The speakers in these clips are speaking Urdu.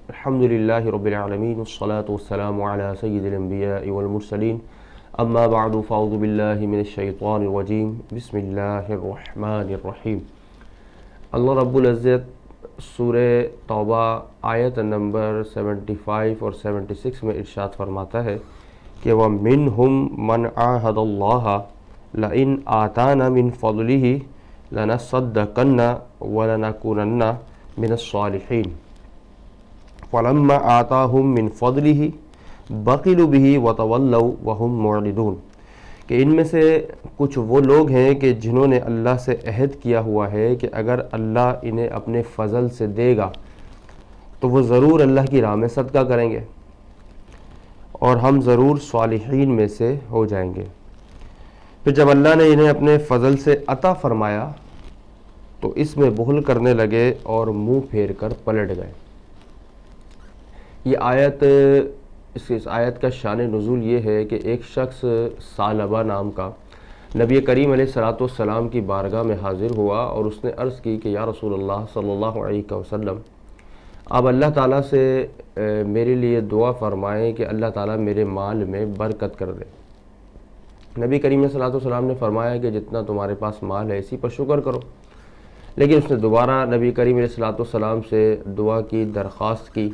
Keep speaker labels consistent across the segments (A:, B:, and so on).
A: الحمد لله رب العالمين والصلاة والسلام على سيد الأنبياء والمرسلين أما بعد فأعوذ بالله من الشيطان الرجيم بسم الله الرحمن الرحیم۔ اللہ رب العزت سورہ توبہ آیت نمبر 75 اور 76 میں ارشاد فرماتا ہے کہ وَمِنْهُمْ مَنْ عَاهَدَ اللَّهَ لَئِنْ آتَانَا مِنْ فَضْلِهِ لَنَصَّدَّقَنَّ وَلَنَكُونَنَّ مِنَ الصَّالِحِينَ فَلَمَّا آتَاهُم مِّن فَضْلِهِ بَخِلُوا بِهِ وَتَوَلَّوْا وَهُمْ مُعْرِضُونَ، کہ ان میں سے کچھ وہ لوگ ہیں کہ جنہوں نے اللہ سے عہد کیا ہوا ہے کہ اگر اللہ انہیں اپنے فضل سے دے گا تو وہ ضرور اللہ کی راہ میں صدقہ کریں گے اور ہم ضرور صالحین میں سے ہو جائیں گے۔ پھر جب اللہ نے انہیں اپنے فضل سے عطا فرمایا تو اس میں بخل کرنے لگے اور منہ پھیر کر پلٹ گئے۔ یہ آیت اس آیت کا شان نزول یہ ہے کہ ایک شخص ثعلبہ نام کا نبی کریم علیہ السلام کی بارگاہ میں حاضر ہوا اور اس نے عرض کی کہ یا رسول اللہ صلی اللہ علیہ وسلم، آپ اللہ تعالیٰ سے میرے لیے دعا فرمائیں کہ اللہ تعالیٰ میرے مال میں برکت کر دے۔ نبی کریم علیہ السلام نے فرمایا کہ جتنا تمہارے پاس مال ہے اسی پر شکر کرو، لیکن اس نے دوبارہ نبی کریم علیہ السلام سے دعا کی، درخواست کی،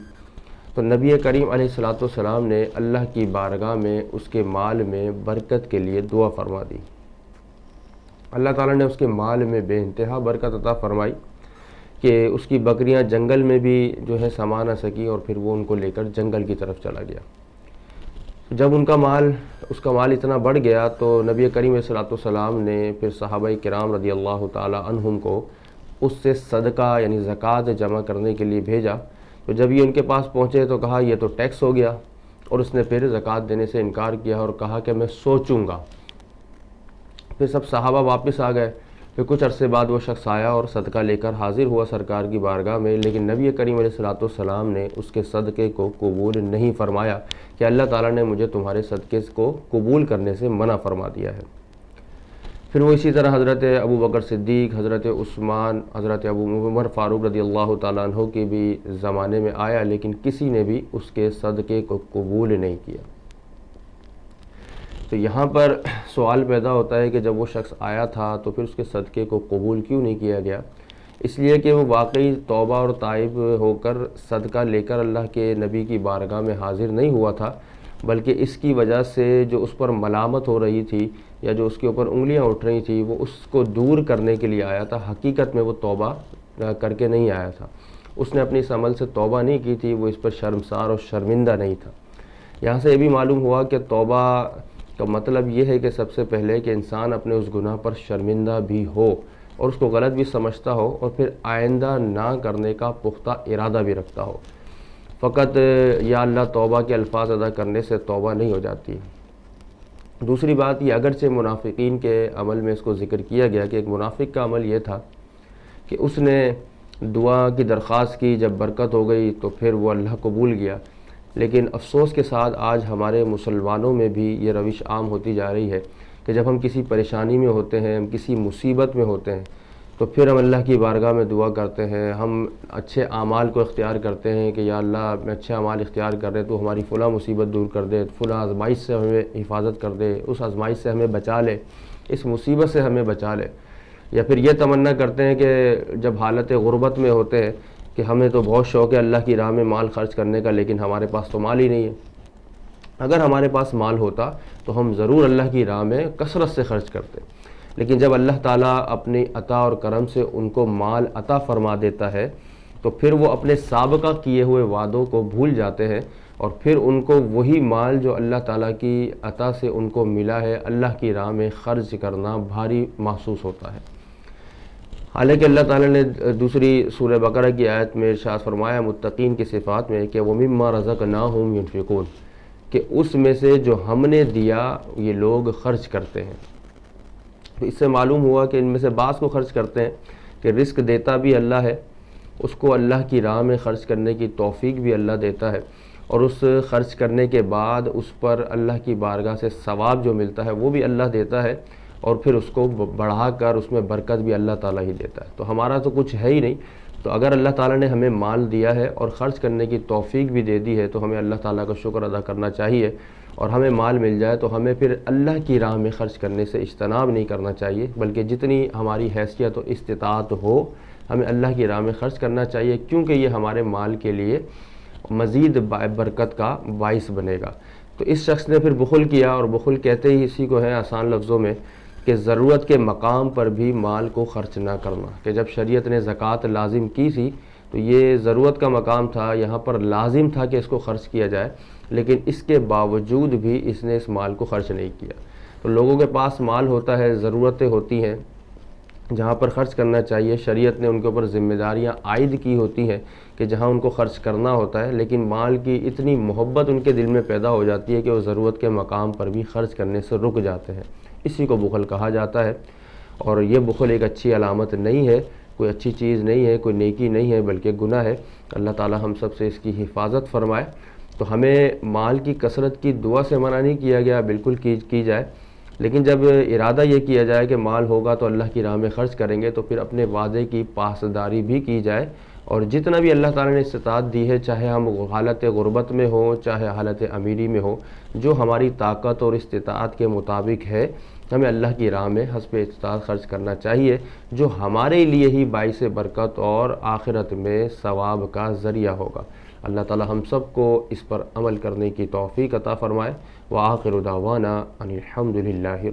A: تو نبی کریم علیہ السلام نے اللہ کی بارگاہ میں اس کے مال میں برکت کے لیے دعا فرما دی۔ اللہ تعالیٰ نے اس کے مال میں بے انتہا برکت عطا فرمائی کہ اس کی بکریاں جنگل میں بھی جو ہے سما نہ سکی اور پھر وہ ان کو لے کر جنگل کی طرف چلا گیا۔ جب اس کا مال اتنا بڑھ گیا تو نبی کریم علیہ السلام نے پھر صحابہ کرام رضی اللہ تعالی عنہم کو اس سے صدقہ یعنی زکوٰۃ جمع کرنے کے لیے بھیجا۔ تو جب یہ ان کے پاس پہنچے تو کہا یہ تو ٹیکس ہو گیا، اور اس نے پھر زکوٰۃ دینے سے انکار کیا اور کہا کہ میں سوچوں گا۔ پھر سب صحابہ واپس آ گئے۔ پھر کچھ عرصے بعد وہ شخص آیا اور صدقہ لے کر حاضر ہوا سرکار کی بارگاہ میں، لیکن نبی کریم علیہ السلام نے اس کے صدقے کو قبول نہیں فرمایا کہ اللہ تعالیٰ نے مجھے تمہارے صدقے کو قبول کرنے سے منع فرما دیا ہے۔ پھر وہ اسی طرح حضرت ابو بکر صدیق، حضرت عثمان، حضرت ابو عمر فاروق رضی اللہ تعالیٰ عنہ کے بھی زمانے میں آیا، لیکن کسی نے بھی اس کے صدقے کو قبول نہیں کیا۔ تو یہاں پر سوال پیدا ہوتا ہے کہ جب وہ شخص آیا تھا تو پھر اس کے صدقے کو قبول کیوں نہیں کیا گیا؟ اس لیے کہ وہ واقعی توبہ اور تائب ہو کر صدقہ لے کر اللہ کے نبی کی بارگاہ میں حاضر نہیں ہوا تھا، بلکہ اس کی وجہ سے جو اس پر ملامت ہو رہی تھی یا جو اس کے اوپر انگلیاں اٹھ رہی تھیں وہ اس کو دور کرنے کے لیے آیا تھا۔ حقیقت میں وہ توبہ کر کے نہیں آیا تھا، اس نے اپنی اس عمل سے توبہ نہیں کی تھی، وہ اس پر شرمسار اور شرمندہ نہیں تھا۔ یہاں سے یہ بھی معلوم ہوا کہ توبہ کا مطلب یہ ہے کہ سب سے پہلے کہ انسان اپنے اس گناہ پر شرمندہ بھی ہو اور اس کو غلط بھی سمجھتا ہو اور پھر آئندہ نہ کرنے کا پختہ ارادہ بھی رکھتا ہو۔ فقط یا اللہ توبہ کے الفاظ ادا کرنے سے توبہ نہیں ہو جاتی۔ دوسری بات یہ اگرچہ منافقین کے عمل میں اس کو ذکر کیا گیا کہ ایک منافق کا عمل یہ تھا کہ اس نے دعا کی درخواست کی، جب برکت ہو گئی تو پھر وہ اللہ قبول گیا، لیکن افسوس کے ساتھ آج ہمارے مسلمانوں میں بھی یہ روش عام ہوتی جا رہی ہے کہ جب ہم کسی پریشانی میں ہوتے ہیں، ہم کسی مصیبت میں ہوتے ہیں تو پھر ہم اللہ کی بارگاہ میں دعا کرتے ہیں، ہم اچھے اعمال کو اختیار کرتے ہیں کہ یا اللہ میں اچھے اعمال اختیار کر رہے تو ہماری فلاں مصیبت دور کر دے، فلاں آزمائش سے ہمیں حفاظت کر دے، اس آزمائش سے ہمیں بچا لے، اس مصیبت سے ہمیں بچا لے۔ یا پھر یہ تمنا کرتے ہیں کہ جب حالت غربت میں ہوتے ہیں کہ ہمیں تو بہت شوق ہے اللہ کی راہ میں مال خرچ کرنے کا، لیکن ہمارے پاس تو مال ہی نہیں ہے۔ اگر ہمارے پاس مال ہوتا تو ہم ضرور اللہ کی راہ میں کثرت سے خرچ کرتے، لیکن جب اللہ تعالیٰ اپنی عطا اور کرم سے ان کو مال عطا فرما دیتا ہے تو پھر وہ اپنے سابقہ کیے ہوئے وعدوں کو بھول جاتے ہیں اور پھر ان کو وہی مال جو اللہ تعالیٰ کی عطا سے ان کو ملا ہے اللہ کی راہ میں خرچ کرنا بھاری محسوس ہوتا ہے۔ حالانکہ اللہ تعالیٰ نے دوسری سورہ بقرہ کی آیت میں ارشاد فرمایا متقین کی صفات میں کہ وَمِمَّا رَزَقْنَاهُمْ يُنْفِقُونَ، کہ اس میں سے جو ہم نے دیا یہ لوگ خرچ کرتے ہیں۔ تو اس سے معلوم ہوا کہ ان میں سے بعض کو خرچ کرتے ہیں کہ رزق دیتا بھی اللہ ہے، اس کو اللہ کی راہ میں خرچ کرنے کی توفیق بھی اللہ دیتا ہے، اور اس خرچ کرنے کے بعد اس پر اللہ کی بارگاہ سے ثواب جو ملتا ہے وہ بھی اللہ دیتا ہے، اور پھر اس کو بڑھا کر اس میں برکت بھی اللہ تعالیٰ ہی دیتا ہے۔ تو ہمارا تو کچھ ہے ہی نہیں، تو اگر اللہ تعالیٰ نے ہمیں مال دیا ہے اور خرچ کرنے کی توفیق بھی دے دی ہے تو ہمیں اللہ تعالیٰ کا شکر ادا کرنا چاہیے، اور ہمیں مال مل جائے تو ہمیں پھر اللہ کی راہ میں خرچ کرنے سے اجتناب نہیں کرنا چاہیے، بلکہ جتنی ہماری حیثیت و استطاعت ہو ہمیں اللہ کی راہ میں خرچ کرنا چاہیے، کیونکہ یہ ہمارے مال کے لیے مزید برکت کا باعث بنے گا۔ تو اس شخص نے پھر بخل کیا، اور بخل کہتے ہی اسی کو ہے آسان لفظوں میں کہ ضرورت کے مقام پر بھی مال کو خرچ نہ کرنا، کہ جب شریعت نے زکوٰۃ لازم کی تھی تو یہ ضرورت کا مقام تھا، یہاں پر لازم تھا کہ اس کو خرچ کیا جائے، لیکن اس کے باوجود بھی اس نے اس مال کو خرچ نہیں کیا۔ تو لوگوں کے پاس مال ہوتا ہے، ضرورتیں ہوتی ہیں جہاں پر خرچ کرنا چاہیے، شریعت نے ان کے اوپر ذمہ داریاں عائد کی ہوتی ہیں کہ جہاں ان کو خرچ کرنا ہوتا ہے، لیکن مال کی اتنی محبت ان کے دل میں پیدا ہو جاتی ہے کہ وہ ضرورت کے مقام پر بھی خرچ کرنے سے رک جاتے ہیں۔ اسی کو بخل کہا جاتا ہے، اور یہ بخل ایک اچھی علامت نہیں ہے، کوئی اچھی چیز نہیں ہے، کوئی نیکی نہیں ہے، بلکہ گناہ ہے۔ اللہ تعالی ہم سب سے اس کی حفاظت فرمائے۔ تو ہمیں مال کی کثرت کی دعا سے منع نہیں کیا گیا، بالکل کی جائے، لیکن جب ارادہ یہ کیا جائے کہ مال ہوگا تو اللہ کی راہ میں خرچ کریں گے، تو پھر اپنے وعدے کی پاسداری بھی کی جائے، اور جتنا بھی اللہ تعالیٰ نے استطاعت دی ہے، چاہے ہم حالت غربت میں ہوں چاہے حالت امیری میں ہوں، جو ہماری طاقت اور استطاعت کے مطابق ہے ہمیں اللہ کی راہ میں حسب استطاعت خرچ کرنا چاہیے، جو ہمارے لیے ہی باعث برکت اور آخرت میں ثواب کا ذریعہ ہوگا۔ اللہ تعالی ہم سب کو اس پر عمل کرنے کی توفیق عطا فرمائے۔ وآخر دعوانا ان الحمد للہ۔